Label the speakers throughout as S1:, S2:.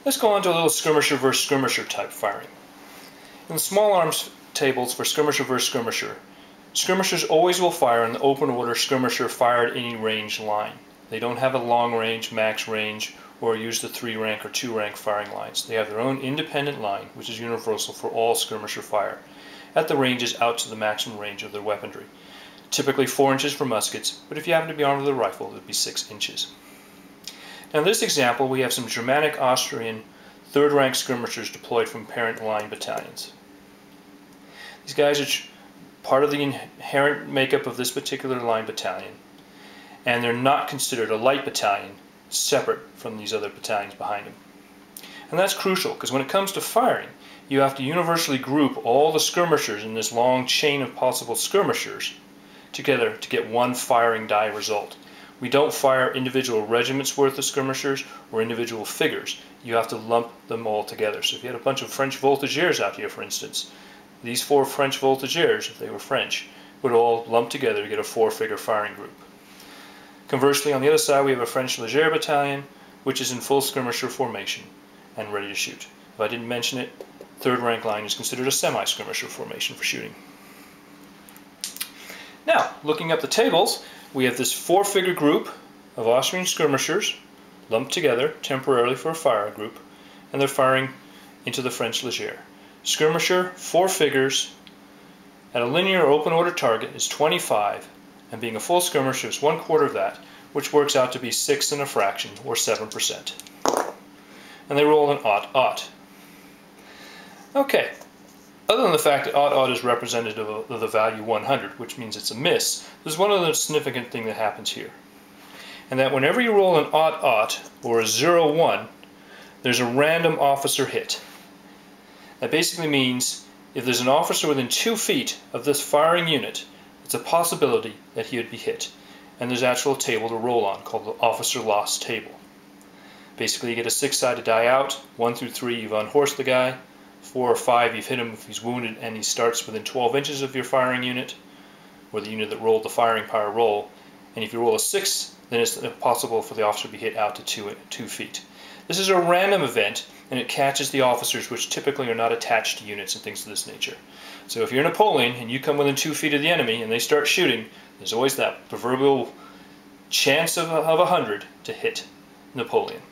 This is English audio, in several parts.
S1: Let's go on to a little skirmisher versus skirmisher type firing. In the small arms tables for skirmisher versus skirmisher, skirmishers always will fire in the open order skirmisher fire at any range line. They don't have a long range, max range, or use the 3-rank or 2-rank firing lines. They have their own independent line, which is universal for all skirmisher fire, at the ranges out to the maximum range of their weaponry. Typically 4 inches for muskets, but if you happen to be armed with a rifle, it would be 6 inches. Now in this example, we have some Germanic Austrian 3rd-rank skirmishers deployed from parent line battalions. These guys are part of the inherent makeup of this particular line battalion, and they're not considered a light battalion separate from these other battalions behind them. And that's crucial, because when it comes to firing, you have to universally group all the skirmishers in this long chain of possible skirmishers together to get one firing die result. We don't fire individual regiments worth of skirmishers or individual figures. You have to lump them all together. So if you had a bunch of French voltigeurs out here, for instance, these 4 French voltigeurs, if they were French, would all lump together to get a 4-figure firing group. Conversely, on the other side, we have a French Léger battalion, which is in full skirmisher formation and ready to shoot. If I didn't mention it, 3rd rank line is considered a semi-skirmisher formation for shooting. Now, looking up the tables, we have this 4-figure group of Austrian skirmishers lumped together temporarily for a fire group, and they're firing into the French Léger. Skirmisher, 4 figures, at a linear open order target is 25, and being a full skirmisher is 1/4 of that, which works out to be 6 and a fraction, or 7%. And they roll an odd. Okay, other than the fact that odd is representative of the value 100, which means it's a miss, there's one other significant thing that happens here. And that whenever you roll an odd or a 0-1, there's a random officer hit. That basically means if there's an officer within 2 feet of this firing unit, it's a possibility that he would be hit. And there's actually a table to roll on called the officer loss table. Basically you get a 6-sided die out, 1 through 3 you've unhorsed the guy, 4 or 5 you've hit him if he's wounded and he starts within 12 inches of your firing unit, or the unit that rolled the firing power roll, and if you roll a 6, then it's possible for the officer to be hit out to 2 feet. This is a random event, and it catches the officers which typically are not attached to units and things of this nature. So if you're Napoleon and you come within 2 feet of the enemy and they start shooting, there's always that proverbial chance of 100 to hit Napoleon.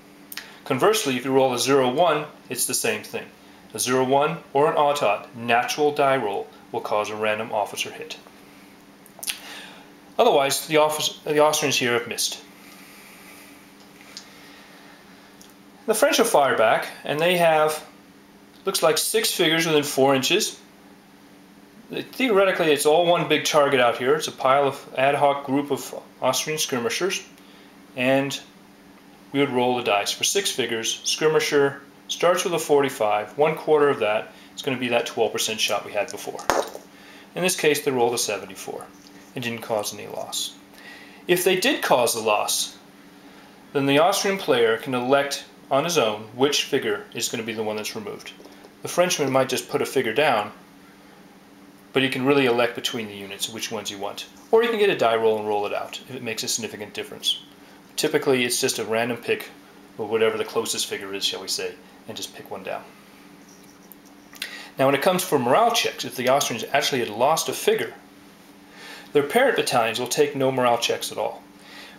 S1: Conversely, if you roll a 0-1, it's the same thing. A 0-1 or an odd natural die roll will cause a random officer hit. Otherwise, the Austrians here have missed. The French will fire back, and they have, looks like 6 figures within 4 inches. Theoretically, it's all one big target out here. It's a pile of ad hoc group of Austrian skirmishers, and we would roll the dice for 6 figures. Skirmisher starts with a 45, 1/4 of that is going to be that 12% shot we had before. In this case, they rolled a 74. It didn't cause any loss. If they did cause a loss, then the Austrian player can elect on his own which figure is going to be the one that's removed. The Frenchman might just put a figure down, but he can really elect between the units which ones you want. Or you can get a die roll and roll it out if it makes a significant difference. Typically it's just a random pick of whatever the closest figure is, shall we say, and just pick one down. Now when it comes for morale checks, if the Austrians actually had lost a figure, their parent battalions will take no morale checks at all.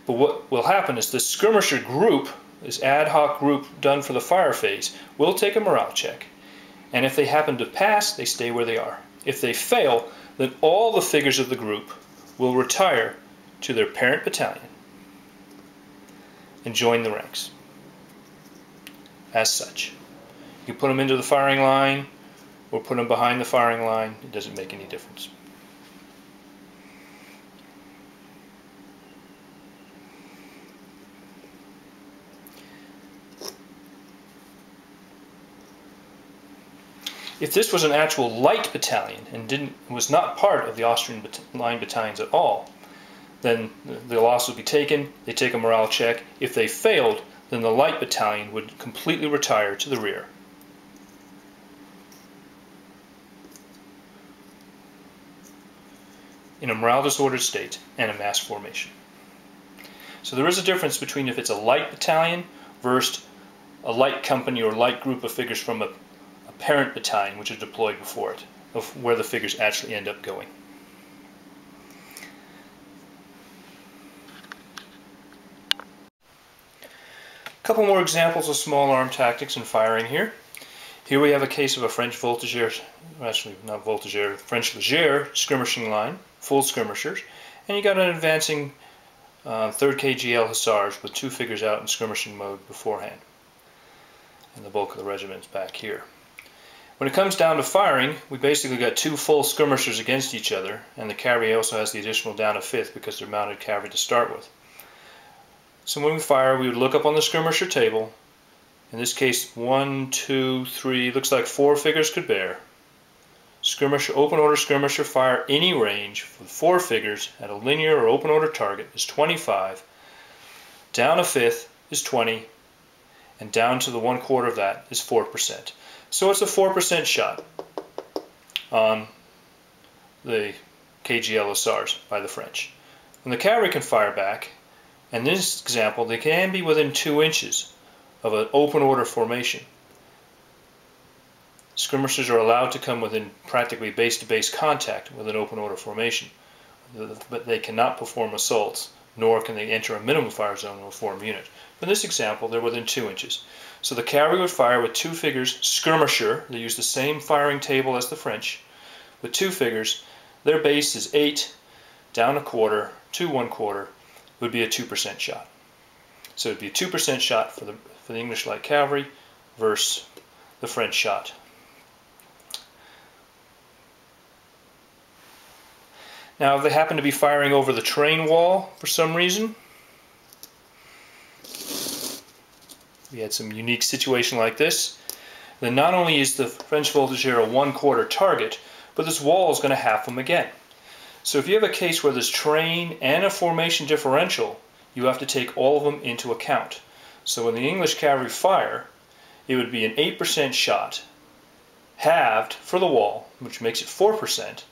S1: But what will happen is this skirmisher group, this ad hoc group done for the fire phase, will take a morale check. And if they happen to pass, they stay where they are. If they fail, then all the figures of the group will retire to their parent battalion and join the ranks. As such, you put them into the firing line or put them behind the firing line, it doesn't make any difference. If this was an actual light battalion and was not part of the Austrian line battalions at all, then the loss would be taken, they take a morale check. If they failed, then the light battalion would completely retire to the rear. In a morale disordered state and a mass formation. So there is a difference between if it's a light battalion versus a light company or light group of figures from a parent battalion which is deployed before it, of where the figures actually end up going. A couple more examples of small arm tactics and firing here. Here we have a case of a French voltigeur, actually not voltigeur, French leger skirmishing line, full skirmishers, and you got an advancing 3rd KGL hussars with 2 figures out in skirmishing mode beforehand. And the bulk of the regiment is back here. When it comes down to firing, we basically got 2 full skirmishers against each other, and the cavalry also has the additional down a 5th because they're mounted cavalry to start with. So when we fire, we would look up on the skirmisher table. In this case, 1, 2, 3, looks like 4 figures could bear. Skirmisher, open order skirmisher fire any range for 4 figures at a linear or open order target is 25. Down a 5th is 20, and down to the 1/4 of that is 4%. So it's a 4% shot on the KGL hussars by the French. When the cavalry can fire back, in this example, they can be within 2 inches of an open order formation. Skirmishers are allowed to come within practically base-to-base contact with an open order formation, but they cannot perform assaults, nor can they enter a minimum fire zone of a formed unit. In this example, they're within 2 inches. So the cavalry would fire with 2 figures, skirmisher, they use the same firing table as the French, with 2 figures. Their base is 8, down a 1/4, to 1/4, would be a 2% shot. So it would be a 2% shot for the English light cavalry versus the French shot. Now, if they happen to be firing over the train wall for some reason, we had some unique situation like this, then not only is the French voltigeur a 1/4 target, but this wall is going to half them again. So if you have a case where there's train and a formation differential, you have to take all of them into account. So when the English cavalry fire, it would be an 8% shot, halved for the wall, which makes it 4%,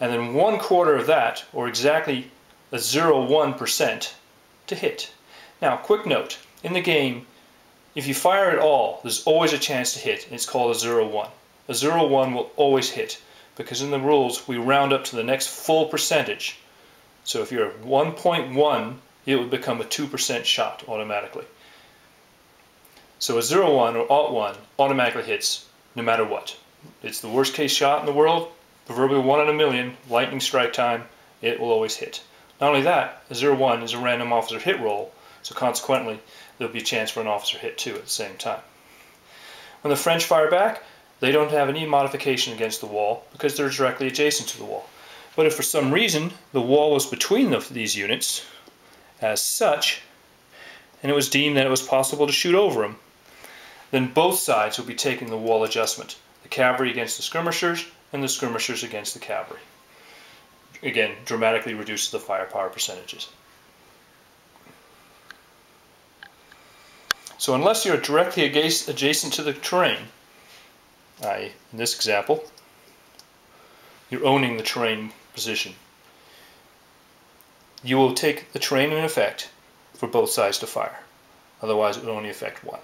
S1: and then 1/4 of that, or exactly a 0.1% to hit. Now, quick note, in the game, if you fire at all, there's always a chance to hit, and it's called a 0.1. A 0.1 will always hit, because in the rules, we round up to the next full percentage. So if you're at 1.1, it would become a 2% shot automatically. So a 0.1 or alt.1 automatically hits no matter what. It's the worst case shot in the world, proverbial 1 in a million, lightning strike time, it will always hit. Not only that, a 0.1 is a random officer hit roll, so consequently there'll be a chance for an officer hit too at the same time. When the French fire back, they don't have any modification against the wall because they're directly adjacent to the wall. But if for some reason the wall was between these units as such, and it was deemed that it was possible to shoot over them, then both sides will be taking the wall adjustment. The cavalry against the skirmishers, and the skirmishers against the cavalry. Again, dramatically reduces the firepower percentages. So unless you're directly adjacent to the terrain, i.e. in this example, you're owning the terrain position, you will take the terrain in effect for both sides to fire. Otherwise it would only affect one.